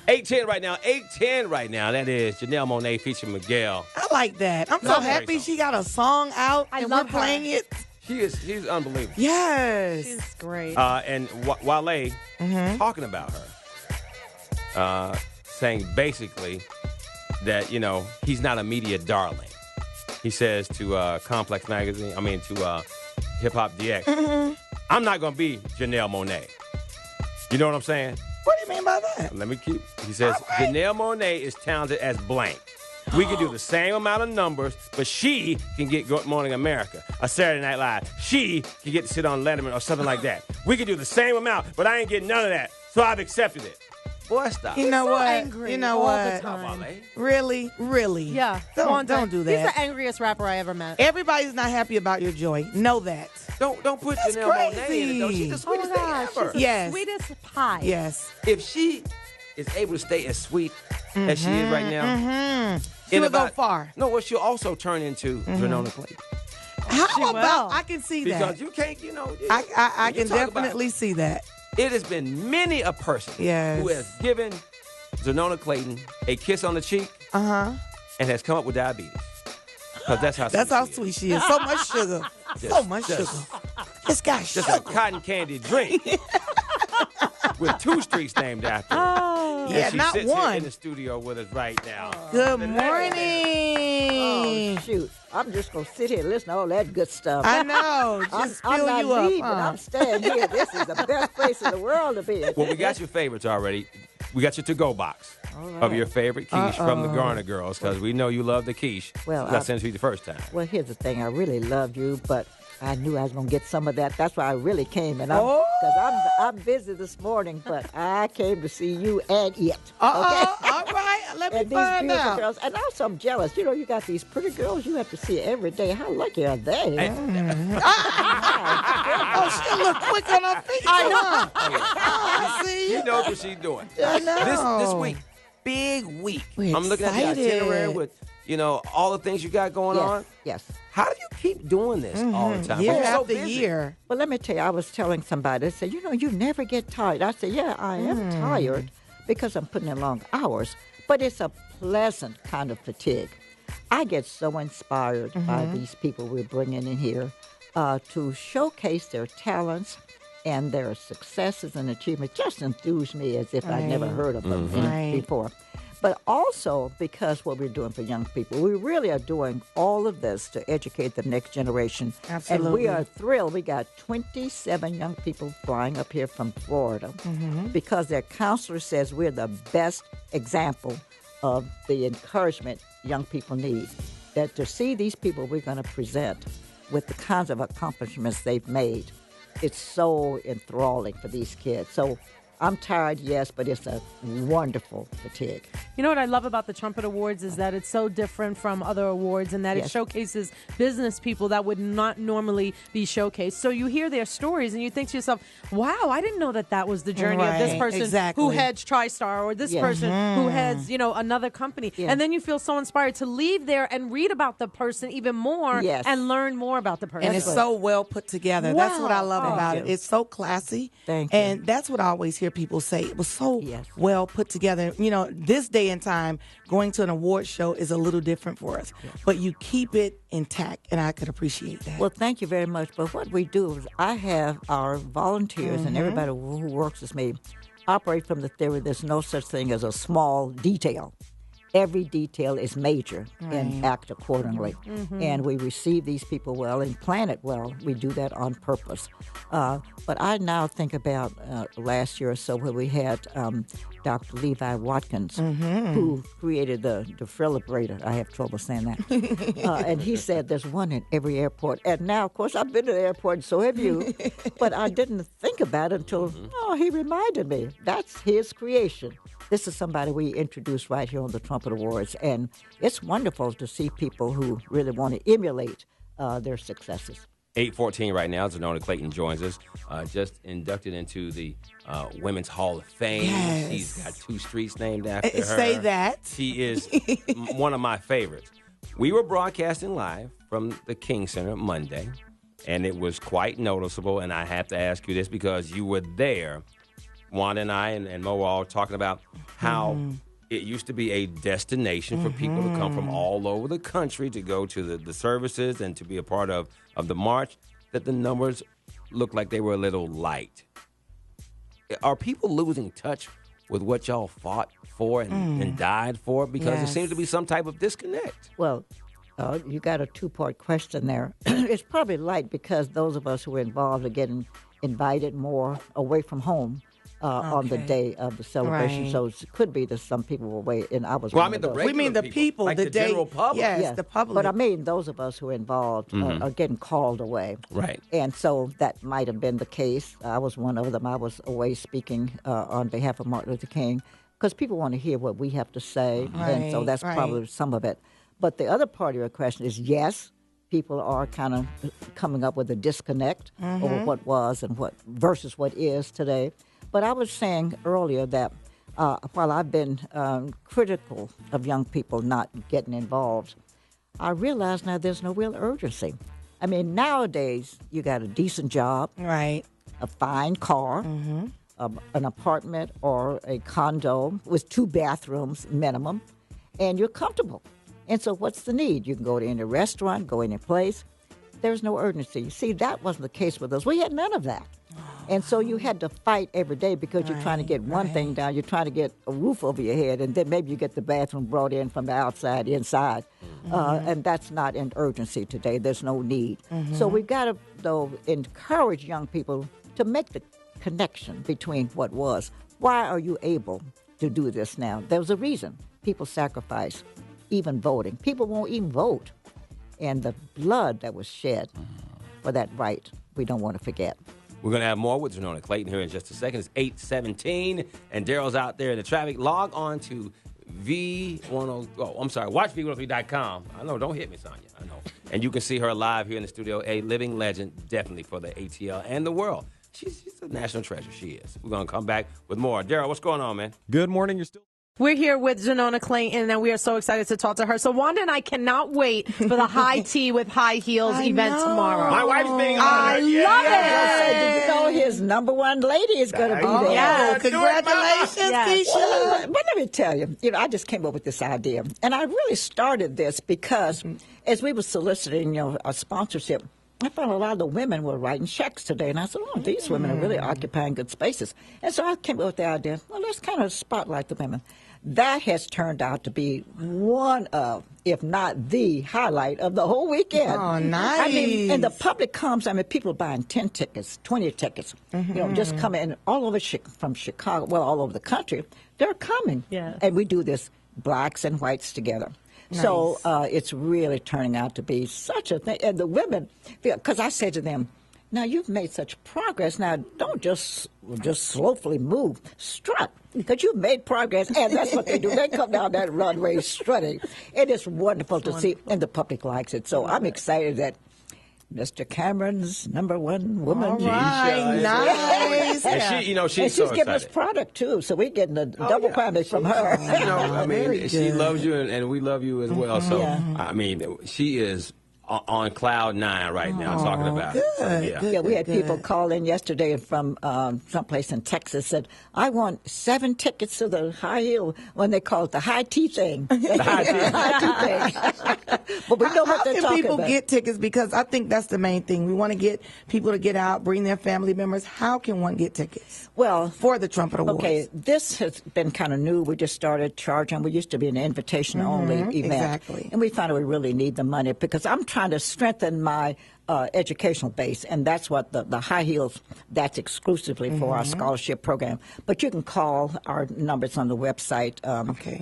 8:10 right now. 8:10 right now. That is Janelle Monáe featuring Miguel. I like that. I'm so happy she got a song out and we're playing it. She's unbelievable. Yes. She's great. And Wale talking about her, saying basically that, he's not a media darling. He says to Complex Magazine, to Hip Hop DX, I'm not going to be Janelle Monáe. You know what I'm saying? What do you mean by that? Let me keep. He says, Janelle Monáe is talented as blank. We can do the same amount of numbers, but she can get Good Morning America, a Saturday Night Live. She can get to sit on Letterman or something like that. We can do the same amount, but I ain't getting none of that. So I've accepted it. Boy, stop. You know what? Angry You know all what? the time. Really? Yeah. Don't do that. He's the angriest rapper I ever met. Everybody's not happy about your joy. Know that. Don't put That's Janelle Monáe in it, crazy. though. She's the sweetest thing ever. She's Yes. the sweetest pie. Yes. If she is able to stay as sweet as she is right now, She will go far. No, well, she'll also turn into Xernona Clayton. How about I can see that? Because you can't, I can definitely see that. It has been many a person who has given Xernona Clayton a kiss on the cheek and has come up with diabetes. Because that's how sweet she is. So much sugar. So much sugar. This guy just a cotton candy drink with 2 streets named after her. Oh. Yeah, and she not sits one. Here in the studio with us right now. Good morning. Oh, shoot. I'm just going to sit here and listen to all that good stuff. I know. Just I'm fill not you up. leaving. I'm staying here. This is the best place in the world to be. Well, we got your favorites already. We got your to-go box of your favorite quiche from the Garner Girls, because we know you love the quiche. Well, I sent it to you the first time. Well, here's the thing. I really love you, but I knew I was going to get some of that. That's why I really came. And I'm busy this morning, but I came to see you and it. Okay? All right. Let me And these find beautiful out. girls. And also, I'm jealous. You got these pretty girls you have to see every day. How lucky are they? Oh, she a little quick on her feet. I know. I see you. She knows what she's doing. I know. This week, big week. We're I'm looking at the excited. itinerary with, all the things you got going on. Yes. How do you keep doing this all the time? Year You're so after busy. year. Well, let me tell you, I was telling somebody, they said, you never get tired. I said, yeah, I am tired because I'm putting in long hours, but it's a pleasant kind of fatigue. I get so inspired by these people we're bringing in here to showcase their talents and their successes and achievements. Just enthuse me as if I'd never heard of them before. But also because what we're doing for young people, we really are doing all of this to educate the next generation. Absolutely. And we are thrilled. We got 27 young people flying up here from Florida because their counselor says we're the best example of the encouragement young people need. That to see these people we're going to present with the kinds of accomplishments they've made, it's so enthralling for these kids. So I'm tired, yes, but it's a wonderful fatigue. You know what I love about the Trumpet Awards is that it's so different from other awards and that it showcases business people that would not normally be showcased. So you hear their stories and you think to yourself, wow, I didn't know that was the journey of this person who heads TriStar or this person who heads, another company. Yeah. And then you feel so inspired to leave there and read about the person even more and learn more about the person. And it's so well put together. Wow. That's what I love about it. It's so classy. Thank you. And that's what I always hear people say. It was so well put together. This day and time, going to an award show is a little different for us. But you keep it intact, and I could appreciate that. Well, thank you very much. But what we do is I have our volunteers and everybody who works with me operate from the theory there's no such thing as a small detail. Every detail is major and act accordingly. And we receive these people well and plan it well. We do that on purpose. But I now think about last year or so where we had Dr. Levi Watkins, who created the defibrillator. I have trouble saying that. And he said there's one in every airport. And now, of course, I've been to the airport, and so have you. But I didn't think about it until, he reminded me. That's his creation. This is somebody we introduced right here on the Trumpet Awards, and it's wonderful to see people who really want to emulate their successes. 8:14 right now. Xernona Clayton joins us, just inducted into the Women's Hall of Fame. Yes. She's got 2 streets named after her. Say that. She is one of my favorites. We were broadcasting live from the King Center Monday, and it was quite noticeable, and I have to ask you this because you were there. Wanda and I and Mo were all talking about how it used to be a destination for people to come from all over the country to go to the services and to be a part of the march, that the numbers looked like they were a little light. Are people losing touch with what y'all fought for and died for? Because there seems to be some type of disconnect. Well, you got a two-part question there. It's probably light because those of us who were involved are getting invited more away from home on the day of the celebration. Right. So it could be that some people were away, and I was Well, I one mean, of those. We mean the people, like the day, general public. Yes, the public. But I mean, those of us who are involved are getting called away. Right. And so that might have been the case. I was one of them. I was away speaking on behalf of Martin Luther King because people want to hear what we have to say. And so that's probably some of it. But the other part of your question is, yes, people are kind of coming up with a disconnect over what was and what versus what is today. But I was saying earlier that while I've been critical of young people not getting involved, I realize now there's no real urgency. I mean, nowadays, you got a decent job, right, a fine car, an apartment or a condo with 2 bathrooms minimum, and you're comfortable. And so what's the need? You can go to any restaurant, go any place. There's no urgency. See, that wasn't the case with us. We had none of that. And so you had to fight every day because you're trying to get one thing down. You're trying to get a roof over your head, and then maybe you get the bathroom brought in from the outside, inside. And that's not an urgency today. There's no need. So we've got to, though, encourage young people to make the connection between what was. Why are you able to do this now? There was a reason. People sacrifice, even voting. People won't even vote. And the blood that was shed for that right, we don't want to forget. We're going to have more with Xernona Clayton here in just a second. It's 8:17, and Daryl's out there in the traffic. Log on to watchv103.com. I know, don't hit me, Sonya. I know. And you can see her live here in the studio, a living legend, definitely for the ATL and the world. She's a national treasure, she is. We're going to come back with more. Daryl, what's going on, man? Good morning. You're still... We're here with Xernona Clayton, and we are so excited to talk to her. So Wanda and I cannot wait for the High Tea with High Heels event tomorrow. My wife's being I honored. love it. Did you know his number one lady is going to be there? Yes. Congratulations, Yes. Keisha. But let me tell you, I just came up with this idea. And I really started this because as we were soliciting, a sponsorship, I found a lot of the women were writing checks today. And I said, these women are really occupying good spaces. And so I came up with the idea, let's kind of spotlight the women. That has turned out to be one of, if not the highlight of the whole weekend. Oh, nice. I mean, and the public comes, people are buying 10 tickets, 20 tickets, just coming in all over from Chicago, well, all over the country. They're coming. Yeah. And we do this blacks and whites together. Nice. So it's really turning out to be such a thing. And the women, because I said to them, now, you've made such progress. Now, don't just slowly move. Strut, because you've made progress. And that's what they do. They come down that runway strutting. It is wonderful to see, and the public likes it. So I'm excited that Mr. Cameron's number one woman. All right, nice. And she's so giving us excited. product, too. So we're getting a double crown from her. She loves you, and we love you as well. So, I mean, she is on cloud 9 right now, talking about it. So, Yeah, we had people call in yesterday from someplace in Texas, said, I want 7 tickets to the high heel, when they call it the high tea thing. The high tea. But we know what How they're can talking people about. get tickets? Because I think that's the main thing. We want to get people to get out, bring their family members. How can one get tickets? Well, for the Trumpet Awards. Okay, this has been kind of new. We just started charging. We used to be an invitation-only event. Exactly. And we found we really need the money because I'm trying to strengthen my educational base, and that's what the high heels, that's exclusively for our scholarship program. But you can call our numbers on the website,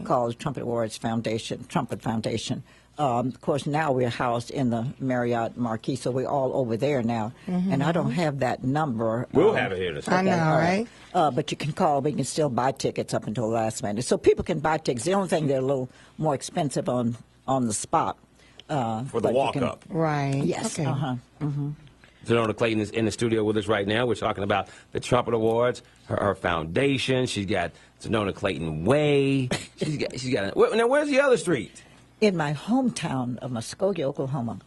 called Trumpet Awards Foundation, Trumpet Foundation. Of course, now we're housed in the Marriott Marquis, so we're all over there now. And I don't have that number. We'll have it here in a second. I know, right? But you can call. We can still buy tickets up until the last minute. So people can buy tickets. The only thing, they're a little more expensive on the spot. For the walk-up. Right. Yes. Okay. Xernona Clayton is in the studio with us right now. We're talking about the Trumpet Awards, her foundation. She's got Xernona Clayton Way. She's got. Now, where's the other street? In my hometown of Muskogee, Oklahoma,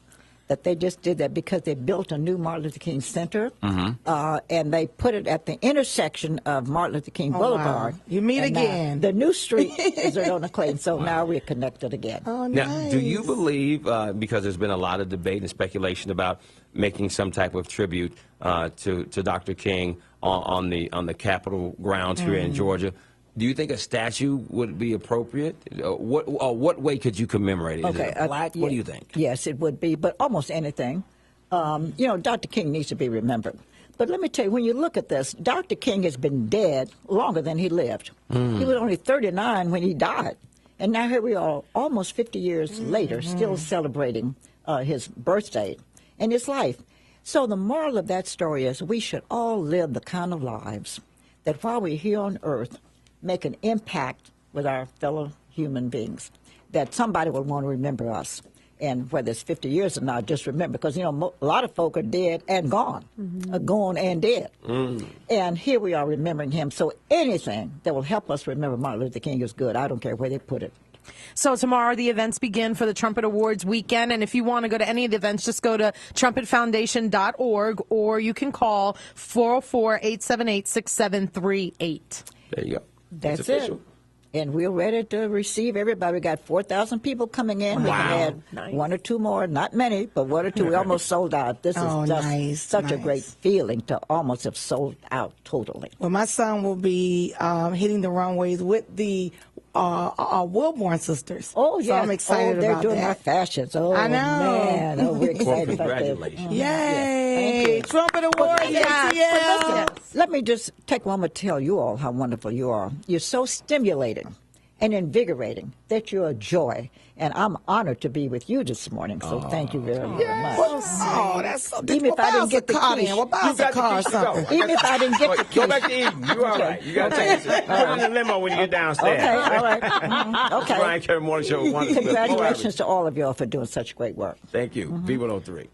that they just did that because they built a new Martin Luther King Center, and they put it at the intersection of Martin Luther King Boulevard. Wow. You meet again. The new street is Xernona Clayton, so now we're connected again. Oh, Now, nice. do you believe, because there's been a lot of debate and speculation about making some type of tribute to Dr. King on the Capitol grounds here in Georgia, do you think a statue would be appropriate? What way could you commemorate it? Is it a plaque? What do you think? Yes, it would be, but almost anything. Dr. King needs to be remembered. But let me tell you, when you look at this, Dr. King has been dead longer than he lived. He was only 39 when he died. And now here we are, almost 50 years later, still celebrating his birthday and his life. So the moral of that story is we should all live the kind of lives that while we're here on earth, make an impact with our fellow human beings, that somebody will want to remember us. And whether it's 50 years or not, just remember, because, a lot of folk are dead and gone, gone and dead. And here we are remembering him. So anything that will help us remember Martin Luther King is good. I don't care where they put it. So tomorrow the events begin for the Trumpet Awards weekend, and if you want to go to any of the events, just go to trumpetfoundation.org, or you can call 404-878-6738. There you go. That's it. And we're ready to receive everybody. We got 4,000 people coming in. We can add one or two more, not many, but one or two. We almost sold out. This is just such a great feeling to almost have sold out totally. Well, my son will be hitting the runways with the Wilborn sisters. Oh, yeah. So I'm excited they're about doing that. our fashions. Oh, I know. Man. Oh, we're excited about that. Congratulations. Yay! Yes, thank you. Trumpet Awards, ATL. Let me just take a moment to tell you all how wonderful you are. You're so stimulating and invigorating that you're a joy. And I'm honored to be with you this morning. So thank you very, very much. Oh, that's so good. Even if I didn't get the quiche, even if I didn't get the quiche. Go back to eating. You're all right. You got to take it. Put it in the limo when you get downstairs. Okay, all right. Okay. Brian Kerry Morning Show. Congratulations to all of y'all for doing such great work. Thank you. B103.